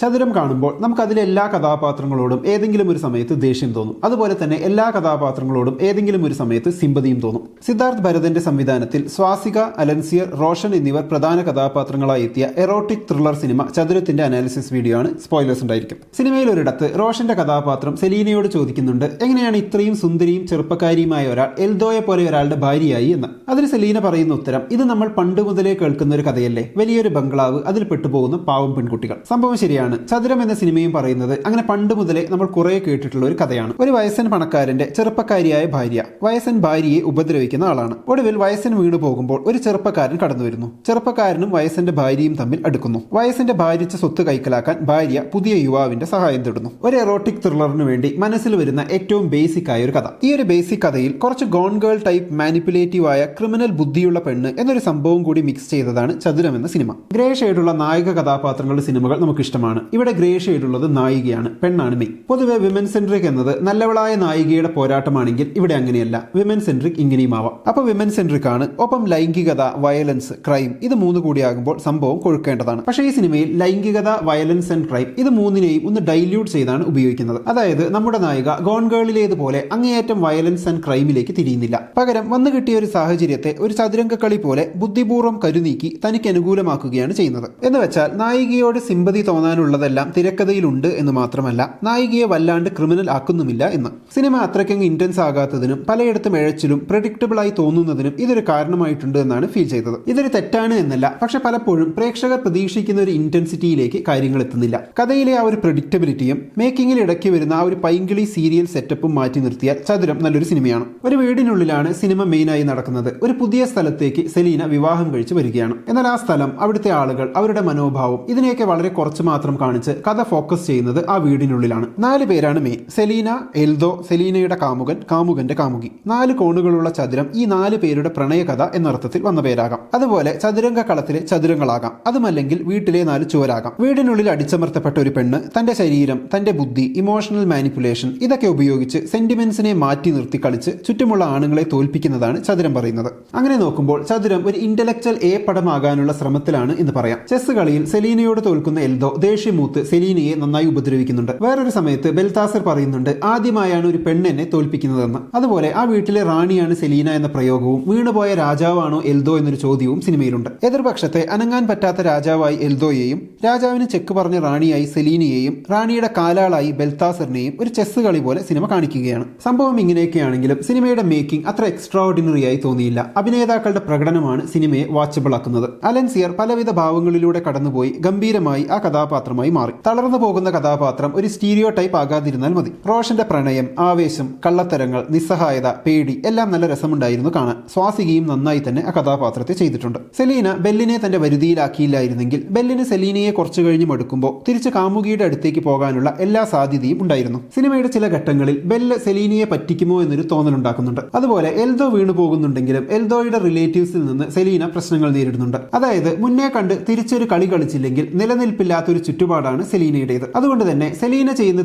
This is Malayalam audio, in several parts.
ചതുരം കാണുമ്പോൾ നമുക്ക് അതിലെ എല്ലാ കഥാപാത്രങ്ങളോടും ഏതെങ്കിലും ഒരു സമയത്ത് ദേഷ്യം തോന്നും. അതുപോലെ തന്നെ എല്ലാ കഥാപാത്രങ്ങളോടും ഏതെങ്കിലും ഒരു സമയത്ത് സിമ്പതിയും തോന്നും. സിദ്ധാർത്ഥ് ഭരതന്റെ സംവിധാനത്തിൽ സ്വാസിക, അലൻസിയർ, റോഷൻ എന്നിവർ പ്രധാന കഥാപാത്രങ്ങളായി എത്തിയ എറോട്ടിക് ത്രില്ലർ സിനിമ ചതുരത്തിന്റെ അനാലിസിസ് വീഡിയോ ആണ്. സ്പോയിലേഴ്സ് ഉണ്ടായിരിക്കും. സിനിമയിൽ ഒരിടത്ത് റോഷന്റെ കഥാപാത്രം സെലീനയോട് ചോദിക്കുന്നുണ്ട്, എങ്ങനെയാണ് ഇത്രയും സുന്ദരിയും ചെറുപ്പക്കാരിയുമായ ഒരാൾ എൽദോയെ പോലെ ഒരാളുടെ ഭാര്യയായി എന്ന്. അതിന് സെലീന പറയുന്ന ഉത്തരം, ഇത് നമ്മൾ പണ്ട് മുതലേ കേൾക്കുന്ന ഒരു കഥയല്ലേ, വലിയൊരു ബംഗ്ലാവ്, അതിൽ പെട്ടുപോകുന്ന പാവം പെൺകുട്ടികൾ. സംഭവം ശരിയാണ്. ചതുരം എന്ന സിനിമയും പറയുന്നത് അങ്ങനെ പണ്ട് മുതലേ നമ്മൾ കുറെ കേട്ടിട്ടുള്ള ഒരു കഥയാണ്. ഒരു വയസ്സൻ പണക്കാരന്റെ ചെറുപ്പക്കാരിയായ ഭാര്യ വയസ്സൻ ഭാര്യയെ ഉപദ്രവിക്കുന്ന ആളാണ്. ഒടുവിൽ വയസ്സൻ വീണു പോകുമ്പോൾ ഒരു ചെറുപ്പക്കാരൻ കടന്നു വരുന്നു. ചെറുപ്പക്കാരനും വയസ്സന്റെ ഭാര്യയും തമ്മിൽ അടുക്കുന്നു. വയസ്സന്റെ ഭാര്യച്ച സ്വത്ത് കൈക്കലാക്കാൻ ഭാര്യ പുതിയ യുവാവിന്റെ സഹായം തേടുന്നു. ഒരു എറോട്ടിക് ത്രില്ലറിന് വേണ്ടി മനസ്സിൽ വരുന്ന ഏറ്റവും ബേസിക് ആയ ഒരു കഥ. ഈ ഒരു ബേസിക് കഥയിൽ കുറച്ച് ഗോൺ ഗേൾ ടൈപ്പ് മാനിപ്പുലേറ്റീവ് ആയ ക്രിമിനൽ ബുദ്ധിയുള്ള പെണ്ണ് എന്നൊരു സംഭവം കൂടി മിക്സ് ചെയ്തതാണ് ചതുരം എന്ന സിനിമ. ഗ്രേ ഷെയ്ഡുള്ള നായിക കഥാപാത്രങ്ങളുടെ സിനിമകൾ നമുക്ക് ഇഷ്ടമാണ്. ഇവിടെ ഗ്രേ ഷെയ്ഡുള്ളത് നായികയാണ്, പെണ്ണാണ് മെയിൻ. പൊതുവെ വിമൻ സെൻട്രിക് എന്നത് നല്ലവളായ നായികയുടെ പോരാട്ടമാണെങ്കിൽ ഇവിടെ അങ്ങനെയല്ല. വിമൻ സെൻട്രിക് ഇങ്ങനെയും ആവാം. അപ്പൊ വിമൻ സെൻട്രിക് ആണ്, ഒപ്പം ലൈംഗികത, വയലൻസ്, ക്രൈം ഇത് മൂന്ന് കൂടിയാകുമ്പോൾ സംഭവം കൊഴുക്കേണ്ടതാണ്. പക്ഷേ ഈ സിനിമയിൽ ലൈംഗികത, വയലൻസ് ആൻഡ് ക്രൈം ഇത് മൂന്നിനെയും ഒന്ന് ഡൈല്യൂട്ട് ചെയ്താണ് ഉപയോഗിക്കുന്നത്. അതായത് നമ്മുടെ നായിക ഗോൺ ഗേളിലേതുപോലെ അങ്ങേയറ്റം വയലൻസ് ആൻഡ് ക്രൈമിലേക്ക് തിരിയുന്നില്ല. പകരം വന്നു കിട്ടിയ ഒരു സാഹചര്യത്തെ ഒരു ചതുരംഗ കളി പോലെ ബുദ്ധിപൂർവ്വം കരുനീക്കി തനിക്ക് അനുകൂലമാക്കുകയാണ് ചെയ്യുന്നത്. എന്ന് വെച്ചാൽ നായികയോട് സിമ്പതി തോന്നാനുള്ളതെല്ലാം തിരക്കഥയിലുണ്ട് എന്ന് മാത്രമല്ല, നായികയെ വല്ലാണ്ട് ക്രിമിനൽ ആക്കുന്നുമില്ല എന്ന്. സിനിമ അത്രയ്ക്കങ്ങ് ഇന്റൻസ് ആകാത്തതിനും പലയിടത്തും എഴച്ചിലും പ്രഡിക്റ്റബിൾ ആയി തോന്നുന്നതിനും ഇതൊരു കാരണമായിട്ടുണ്ട് എന്നാണ് ഫീൽ ചെയ്തത്. ഇതൊരു തെറ്റാണ് എന്നല്ല, പക്ഷെ പലപ്പോഴും പ്രേക്ഷകർ പ്രതീക്ഷിക്കുന്ന ഒരു ഇന്റൻസിറ്റിയിലേക്ക് കാര്യങ്ങൾ എത്തുന്നില്ല. കഥയിലെ ആ ഒരു പ്രഡിക്റ്റബിലിറ്റിയും മേക്കിങ്ങിൽ ഇടയ്ക്ക് വരുന്ന ആ ഒരു പൈങ്കിളി സീരിയൽ സെറ്റപ്പും മാറ്റി നിർത്തിയാൽ ചതുരം നല്ലൊരു സിനിമയാണ്. ഒരു വീടിനുള്ളിലാണ് സിനിമ മെയിനായി നടക്കുന്നത്. ഒരു പുതിയ സ്ഥലത്തേക്ക് സെലീന വിവാഹം കഴിച്ച് വരികയാണ്. എന്നാൽ ആ സ്ഥലം, അവിടുത്തെ ആളുകൾ, അവരുടെ മനോഭാവം ഇതിനെയൊക്കെ വളരെ കുറച്ച് മാത്രം കാണിച്ച് കഥ ഫോക്കസ് ചെയ്യുന്നത് ആ വീടിനുള്ളിലാണ്. 4 പേരാണ് മെയിൻ: സെലീന, എൽദോ, സെലീനയുടെ കാമുകൻ, കാമുകന്റെ കാമുകി. 4 കോണുകളുള്ള ചതുരം ഈ 4 പേരുടെ പ്രണയകഥ എന്നർത്ഥത്തിൽ വന്ന പേരാകാം. അതുപോലെ ചതുരംഗ കളത്തിലെ ചതുരങ്ങളാകാം. അതുമല്ലെങ്കിൽ വീട്ടിലെ 4 ചുവരാകാം. വീടിനുള്ളിൽ അടിച്ചമർത്തപ്പെട്ട ഒരു പെണ്ണ് തന്റെ ശരീരം, തന്റെ ബുദ്ധി, ഇമോഷണൽ മാനിപ്പുലേഷൻ ഇതൊക്കെ ഉപയോഗിച്ച് സെന്റിമെന്റ്സിനെ മാറ്റി നിർത്തി കളിച്ച് ചുറ്റുമുള്ള ആണുങ്ങളെ തോൽപ്പിക്കുന്നതാണ് ചതുരം പറയുന്നത്. അങ്ങനെ നോക്കുമ്പോൾ ചതുരം ഒരു ഇന്റലക്ച്വൽ എ പടമാകാനുള്ള ശ്രമത്തിലാണ് എന്ന് പറയാം. ചെസ് കളിയിൽ സെലീനയോട് തോൽക്കുന്ന എൽദോ ദേഷ്യമൂത്ത് സെലീനയെ നന്നായി ഉപദ്രവിക്കുന്നുണ്ട്. വേറൊരു സമയത്ത് ബെൽതാസർ പറയുന്നുണ്ട്, ആദ്യമായാണ് ഒരു പെണ്ണെന്നെ തോൽപ്പിക്കുന്നതെന്ന്. അതുപോലെ ആ വീട്ടിലെ റാണിയാണ് സെലീന എന്ന പ്രയോഗവും വീണുപോയ രാജാവാണോ എൽദോ എന്നൊരു ചോദ്യവും സിനിമയിലുണ്ട്. എതിർപക്ഷത്തെ അനങ്ങാൻ പറ്റാത്ത രാജാവായി എൽദോയെയും രാജാവിന് ചെക്ക് പറഞ്ഞ റാണിയായി സെലീനയെയും റാണിയുടെ കാലാളായി ബെൽതാസറിനെയും ഒരു ചെസ് കളി പോലെ സിനിമ കാണിക്കുകയാണ്. സംഭവം ഇങ്ങനെയൊക്കെയാണെങ്കിലും സിനിമയുടെ മേക്കിംഗ് അത്ര എക്സ്ട്രാ ഓർഡിനറി ആയി തോന്നിയില്ല. അഭിനേതാക്കളുടെ പ്രകടനമാണ് സിനിമയെ വാച്ചബിൾ ആക്കുന്നത്. അലൻസിയർ പലവിധ ഭാവങ്ങളിലൂടെ കടന്നുപോയി ഗംഭീരമായി ആ കഥാപാത്രമായി മാറി. തളർന്നു പോകുന്ന കഥാപാത്രം ഒരു സ്റ്റീരിയോ ടൈപ്പ് ആകാതിരുന്നാൽ മതി. റോഷന്റെ പ്രണയം, ആവേശം, കള്ളത്തരങ്ങൾ, നിസ്സഹായത, പേടി എല്ലാം നല്ല രസമുണ്ടായിരുന്നു കാണാൻ. സ്വാസികയും നന്നായി തന്നെ ആ കഥാപാത്രത്തെ ചെയ്തിട്ടുണ്ട്. സെലീന ബെല്ലിനെ തന്റെ വരുതിയിലാക്കിയില്ലായിരുന്നെങ്കിൽ ബെല്ലിന് സെലീനയെ കുറച്ചു കഴിഞ്ഞ് മടുക്കുമ്പോൾ തിരിച്ച് കാമുകിയുടെ അടുത്തേക്ക് പോകാനുള്ള എല്ലാ സാധ്യതയും ഉണ്ടായിരുന്നു. സിനിമയുടെ ചില ഘട്ടങ്ങളിൽ ബെല്ല് സെലീനയെ പറ്റിക്കുമോ എന്നൊരു തോന്നലുണ്ടാക്കുന്നുണ്ട്. അതുപോലെ എൽദോ വീണു പോകുന്നുണ്ടെങ്കിലും എൽദോയുടെ റിലേറ്റീവ്സിൽ നിന്ന് സെലീന പ്രശ്നങ്ങൾ നേരിടുന്നുണ്ട്. അതായത് മുന്നേ കണ്ട് തിരിച്ചൊരു കളി കളിച്ചില്ലെങ്കിൽ നിലനിൽപ്പില്ലാത്തൊരു ചുറ്റുപാടാണ് സെലീനയുടേത്. അതുകൊണ്ട് തന്നെ സെലീന ചെയ്യുന്ന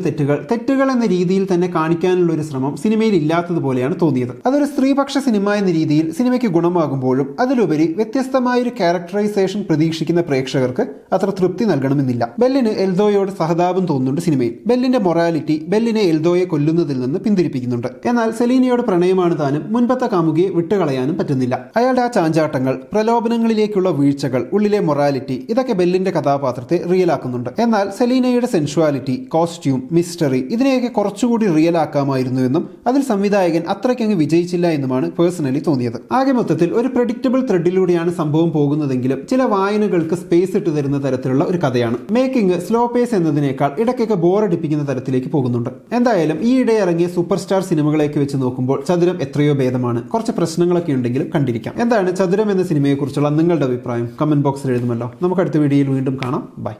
തെറ്റുകൾ എന്ന രീതിയിൽ തന്നെ കാണിക്കാനുള്ള ഒരു ശ്രമം സിനിമയിൽ ഇല്ലാത്തതുപോലെയാണ് തോന്നിയത്. അതൊരു സ്ത്രീപക്ഷ സിനിമ എന്ന രീതിയിൽ സിനിമയ്ക്ക് ഗുണമാകുമ്പോഴും അതിലുപരി വ്യത്യസ്തമായ ഒരു ക്യാരക്ടറൈസേഷൻ പ്രതീക്ഷിക്കുന്ന പ്രേക്ഷകർക്ക് അത്ര തൃപ്തി നൽകണമെന്നില്ല. ബെല്ലിന് എൽദോയോട് സഹതാപം തോന്നുന്നുണ്ട് സിനിമയിൽ. ബെല്ലിന്റെ മൊറാലിറ്റി ബെല്ലിനെ എൽദോയെ കൊല്ലുന്നതിൽ നിന്ന് പിന്തിരിപ്പിക്കുന്നുണ്ട്. എന്നാൽ സെലീനയോട് പ്രണയമാണ് താനും മുൻപത്തെ കാമുകിയെ വിട്ടുകളയാനും പറ്റുന്നില്ല. അയാളുടെ ആ ചാഞ്ചാട്ടങ്ങൾ, പ്രലോഭനങ്ങളിലേക്കുള്ള വീഴ്ചകൾ, ഉള്ളിലെ മൊറാലിറ്റി ഇതൊക്കെ ബെല്ലിന്റെ കഥാപാത്രത്തെ റിയലാക്കുന്നുണ്ട്. എന്നാൽ സെലീനയുടെ സെൻഷ്വാലിറ്റി, കോസ്റ്റ്യൂം, മിസ്റ്ററി ഇതിനെയൊക്കെ കുറച്ചുകൂടി റിയൽ ആക്കാമായിരുന്നുവെന്നും അതിൽ സംവിധായകൻ അത്രയ്ക്കങ്ങ് വിജയിച്ചില്ല എന്നുമാണ് പേഴ്സണലി തോന്നിയത്. ആകെ മൊത്തത്തിൽ ഒരു പ്രഡിക്റ്റബിൾ ത്രെഡിലൂടെയാണ് സംഭവം പോകുന്നതെങ്കിലും ചില വായനകൾക്ക് സ്പേസ് ഇട്ട് തരുന്ന തരത്തിലുള്ള ഒരു കഥയാണ്. മേക്കിംഗ് സ്ലോ പേസ് എന്നതിനേക്കാൾ ഇടയ്ക്കൊക്കെ ബോറടിപ്പിക്കുന്ന തരത്തിലേക്ക് പോകുന്നുണ്ട്. എന്തായാലും ഈ ഇടെ ഇറങ്ങിയ സൂപ്പർ സ്റ്റാർ സിനിമകളേക്ക് വെച്ച് നോക്കുമ്പോൾ ചതുരം എത്രയോ ഭേദമാണ്. കുറച്ച് പ്രശ്നങ്ങളൊക്കെ ഉണ്ടെങ്കിലും കണ്ടിരിക്കാം. എന്താണ് ചതുരം എന്ന സിനിമയെക്കുറിച്ചുള്ള നിങ്ങളുടെ അഭിപ്രായം? കമന്റ് ബോക്സിൽ എഴുതുമല്ലോ. നമുക്ക് അടുത്ത വീഡിയോയിൽ വീണ്ടും കാണാം. ബൈ.